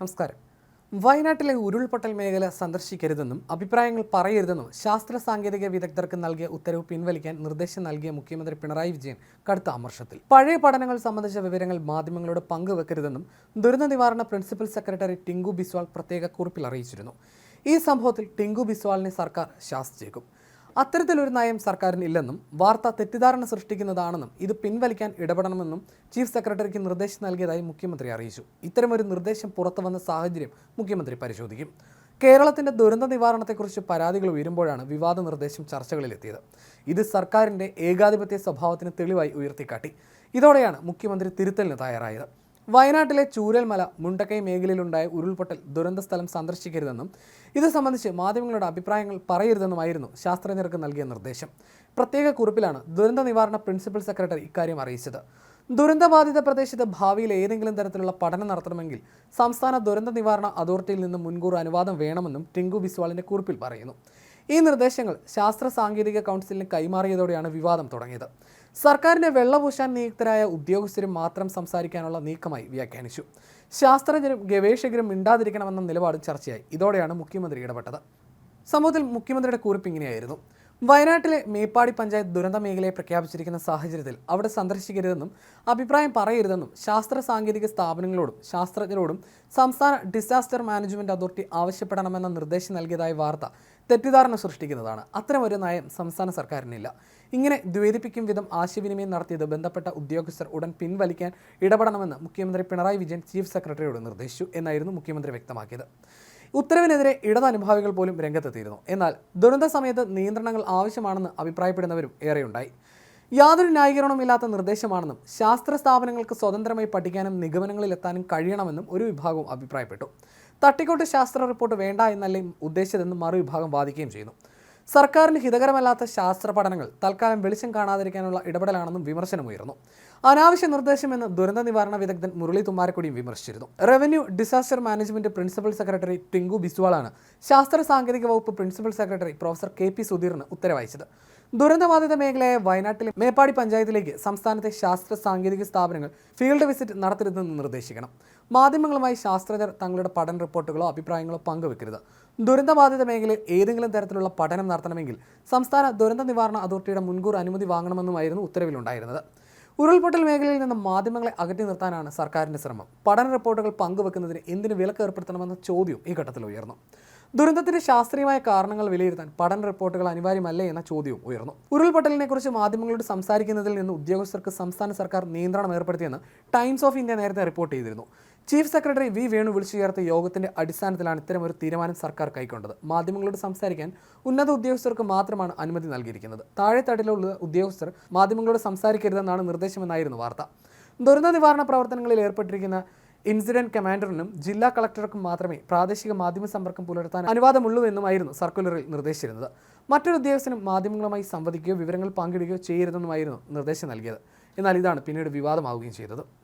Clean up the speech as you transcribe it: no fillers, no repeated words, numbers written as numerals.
നമസ്കാരം. വയനാട്ടിലെ ഉരുൾപൊട്ടൽ മേഖല സന്ദർശിക്കരുതെന്നും അഭിപ്രായങ്ങൾ പറയരുതെന്നും ശാസ്ത്ര സാങ്കേതിക വിദഗ്ധർക്ക് നൽകിയ ഉത്തരവ് പിൻവലിക്കാൻ നിർദ്ദേശം നൽകിയ മുഖ്യമന്ത്രി പിണറായി വിജയൻ കടുത്ത അമർഷത്തിൽ. പഴയ പഠനങ്ങൾ സംബന്ധിച്ച വിവരങ്ങൾ മാധ്യമങ്ങളോട് പങ്കുവെക്കരുതെന്നും ദുരന്ത നിവാരണ പ്രിൻസിപ്പൽ സെക്രട്ടറി ടിങ്കു ബിസ്വാൾ പ്രത്യേക കുറിപ്പിൽ അറിയിച്ചിരുന്നു. ഈ സംഭവത്തിൽ ടിങ്കു ബിസ്വാളിനെ സർക്കാർ ശാസിച്ചേക്കും. അത്തരത്തിലൊരു നയം സർക്കാരിന് ഇല്ലെന്നും വാർത്ത തെറ്റിദ്ധാരണ സൃഷ്ടിക്കുന്നതാണെന്നും ഇത് പിൻവലിക്കാൻ ഇടപെടണമെന്നും ചീഫ് സെക്രട്ടറിക്ക് നിർദ്ദേശം നൽകിയതായി മുഖ്യമന്ത്രി അറിയിച്ചു. ഇത്തരമൊരു നിർദ്ദേശം പുറത്തു വന്ന സാഹചര്യം മുഖ്യമന്ത്രി പരിശോധിക്കും. കേരളത്തിന്റെ ദുരന്ത നിവാരണത്തെക്കുറിച്ച് പരാതികൾ ഉയരുമ്പോഴാണ് വിവാദ നിർദ്ദേശം ചർച്ചകളിലെത്തിയത്. ഇത് സർക്കാരിന്റെ ഏകാധിപത്യ സ്വഭാവത്തിന് തെളിവായി ഉയർത്തിക്കാട്ടി. ഇതോടെയാണ് മുഖ്യമന്ത്രി തിരുത്തലിന് തയ്യാറായത്. വയനാട്ടിലെ ചൂരൽമല, മുണ്ടക്കൈ മേഖലയിലുണ്ടായ ഉരുൾപൊട്ടൽ ദുരന്ത സ്ഥലം സന്ദർശിക്കരുതെന്നും ഇത് സംബന്ധിച്ച് മാധ്യമങ്ങളുടെ അഭിപ്രായങ്ങൾ പറയരുതെന്നുമായിരുന്നു ശാസ്ത്രജ്ഞർക്ക് നൽകിയ നിർദ്ദേശം. പ്രത്യേക കുറിപ്പിലാണ് ദുരന്ത നിവാരണ പ്രിൻസിപ്പൽ സെക്രട്ടറി ഇക്കാര്യം അറിയിച്ചത്. ദുരന്തബാധിത പ്രദേശത്ത് ഭാവിയിൽ ഏതെങ്കിലും തരത്തിലുള്ള പഠനം നടത്തണമെങ്കിൽ സംസ്ഥാന ദുരന്ത നിവാരണ അതോറിറ്റിയിൽ നിന്ന് മുൻകൂർ അനുവാദം വേണമെന്നും ടിങ്കു ബിസ്വാളിന്റെ കുറിപ്പിൽ പറയുന്നു. ഈ നിർദ്ദേശങ്ങൾ ശാസ്ത്ര സാങ്കേതിക കൗൺസിലിന് കൈമാറിയതോടെയാണ് വിവാദം തുടങ്ങിയത്. സർക്കാരിന്റെ വെള്ളപൂശാൻ നിയുക്തരായ ഉദ്യോഗസ്ഥരും മാത്രം സംസാരിക്കാനുള്ള നീക്കമായി വ്യാഖ്യാനിച്ചു. ശാസ്ത്രജ്ഞരും ഗവേഷകരും മിണ്ടാതിരിക്കണമെന്ന നിലപാട് ചർച്ചയായി. ഇതോടെയാണ് മുഖ്യമന്ത്രി ഇടപെട്ടത്. സംഭവത്തിൽ മുഖ്യമന്ത്രിയുടെ കുറിപ്പ് ഇങ്ങനെയായിരുന്നു: വയനാട്ടിലെ മേപ്പാടി പഞ്ചായത്ത് ദുരന്ത മേഖലയെ പ്രഖ്യാപിച്ചിരിക്കുന്ന സാഹചര്യത്തിൽ അവിടെ സന്ദർശിക്കരുതെന്നും അഭിപ്രായം പറയരുതെന്നും ശാസ്ത്ര സാങ്കേതിക സ്ഥാപനങ്ങളോടും ശാസ്ത്രജ്ഞരോടും സംസ്ഥാന ഡിസാസ്റ്റർ മാനേജ്മെന്റ് അതോറിറ്റി ആവശ്യപ്പെടണമെന്ന നിർദ്ദേശം നൽകിയതായ വാർത്ത തെറ്റിദ്ധാരണ സൃഷ്ടിക്കുന്നതാണ്. അത്തരമൊരു നയം സംസ്ഥാന സർക്കാരിനില്ല. ഇങ്ങനെ ദ്വേദിപ്പിക്കും വിധം ആശയവിനിമയം നടത്തിയത് ബന്ധപ്പെട്ട ഉദ്യോഗസ്ഥർ ഉടൻ പിൻവലിക്കാൻ ഇടപെടണമെന്ന് മുഖ്യമന്ത്രി പിണറായി വിജയൻ ചീഫ് സെക്രട്ടറിയോട് നിർദ്ദേശിച്ചു എന്നായിരുന്നു മുഖ്യമന്ത്രി വ്യക്തമാക്കിയത്. ഉത്തരവിനെതിരെ ഇടതനുഭാവികൾ പോലും രംഗത്തെത്തിയിരുന്നു. എന്നാൽ ദുരന്ത സമയത്ത് നിയന്ത്രണങ്ങൾ ആവശ്യമാണെന്ന് അഭിപ്രായപ്പെടുന്നവരും ഏറെയുണ്ടായി. യാതൊരു ന്യായീകരണവുമില്ലാത്ത നിർദ്ദേശമാണെന്നും ശാസ്ത്ര സ്ഥാപനങ്ങൾക്ക് സ്വതന്ത്രമായി പഠിക്കാനും നിഗമനങ്ങളിലെത്താനും കഴിയണമെന്നും ഒരു വിഭാഗവും അഭിപ്രായപ്പെട്ടു. തട്ടിക്കോട്ട് ശാസ്ത്ര റിപ്പോർട്ട് വേണ്ട എന്നല്ലേ ഉദ്ദേശിച്ചതെന്നും മറുവിഭാഗം വാദിക്കുകയും ചെയ്യുന്നു. സർക്കാരിന് ഹിതകരമല്ലാത്ത ശാസ്ത്ര പഠനങ്ങൾ തൽക്കാലം വെളിച്ചം കാണാതിരിക്കാനുള്ള ഇടപെടലാണെന്നും വിമർശനമുയർന്നു. അനാവശ്യ നിർദ്ദേശമെന്ന് ദുരന്ത നിവാരണ വിദഗ്ധൻ മുരളി തുമ്മാരക്കുടിയും വിമർശിച്ചിരുന്നു. Revenue disaster management principal secretary Tinku ബിസ്വാളാണ് ശാസ്ത്ര സാങ്കേതിക വകുപ്പ് പ്രിൻസിപ്പൽ സെക്രട്ടറി പ്രൊഫസർ KP സുധീറിന് ഉത്തരവയച്ചത്. ദുരന്തബാധിത മേഖലയായ വയനാട്ടിലെ മേപ്പാടി പഞ്ചായത്തിലേക്ക് സംസ്ഥാനത്തെ ശാസ്ത്ര സാങ്കേതിക സ്ഥാപനങ്ങൾ ഫീൽഡ് വിസിറ്റ് നടത്തരുതെന്ന് നിർദ്ദേശിക്കണം. മാധ്യമങ്ങളുമായി ശാസ്ത്രജ്ഞർ തങ്ങളുടെ പഠന റിപ്പോർട്ടുകളോ അഭിപ്രായങ്ങളോ പങ്കുവെക്കരുത്. ദുരന്തബാധിത മേഖലയിൽ ഏതെങ്കിലും തരത്തിലുള്ള പഠനം നടത്തണമെങ്കിൽ സംസ്ഥാന ദുരന്ത നിവാരണ അതോറിറ്റിയുടെ മുൻകൂർ അനുമതി വാങ്ങണമെന്നുമായിരുന്നു ഉത്തരവിലുണ്ടായിരുന്നത്. ഉരുൾപൊട്ടൽ മേഖലയിൽ നിന്ന് മാധ്യമങ്ങളെ അകറ്റി നിർത്താനാണ് സർക്കാരിന്റെ ശ്രമം. പഠന റിപ്പോർട്ടുകൾ പങ്കുവെക്കുന്നതിന് എന്തിന് വിലക്ക് ഏർപ്പെടുത്തണമെന്ന ചോദ്യം ഈ ഘട്ടത്തിൽ ഉയർന്നു. ദുരന്തത്തിന്റെ ശാസ്ത്രീയമായ കാരണങ്ങൾ വിലയിരുത്താൻ പഠന റിപ്പോർട്ടുകൾ അനിവാര്യമല്ലേ എന്ന ചോദ്യവും ഉയർന്നു. ഉരുൾപൊട്ടലിനെക്കുറിച്ച് മാധ്യമങ്ങളോട് സംസാരിക്കുന്നതിൽ നിന്ന് ഉദ്യോഗസ്ഥർക്ക് സംസ്ഥാന സർക്കാർ നിയന്ത്രണം ഏർപ്പെടുത്തിയെന്ന് ടൈംസ് ഓഫ് ഇന്ത്യ നേരത്തെ റിപ്പോർട്ട് ചെയ്തിരുന്നു. Chief secretary V. വേണു വിളിച്ചു ചേർത്ത യോഗത്തിന്റെ അടിസ്ഥാനത്തിലാണ് ഇത്തരമൊരു തീരുമാനം സർക്കാർ കൈക്കൊണ്ടത്. മാധ്യമങ്ങളോട് സംസാരിക്കാൻ ഉന്നത ഉദ്യോഗസ്ഥർക്ക് മാത്രമാണ് അനുമതി നൽകിയിരിക്കുന്നത്. താഴെത്തട്ടിലുള്ള ഉദ്യോഗസ്ഥർ മാധ്യമങ്ങളോട് സംസാരിക്കരുതെന്നാണ് നിർദ്ദേശമെന്നായിരുന്നു വാർത്ത. ദുരന്ത നിവാരണ പ്രവർത്തനങ്ങളിൽ ഏർപ്പെട്ടിരിക്കുന്ന ഇൻസിഡന്റ് കമാൻഡറിനും ജില്ലാ കളക്ടർക്കും മാത്രമേ പ്രാദേശിക മാധ്യമ സമ്പർക്കം പുലർത്താൻ അനുവാദമുള്ളൂ എന്നുമായിരുന്നു സർക്കുലറിൽ നിർദ്ദേശിച്ചിരുന്നത്. മറ്റൊരു ഉദ്യോഗസ്ഥനും മാധ്യമങ്ങളുമായി സംവദിക്കുകയോ വിവരങ്ങൾ പങ്കിടുകയോ ചെയ്യരുതെന്നുമായിരുന്നു നിർദ്ദേശം നൽകിയത്. എന്നാൽ ഇതാണ് പിന്നീട് വിവാദമാവുകയും ചെയ്തത്.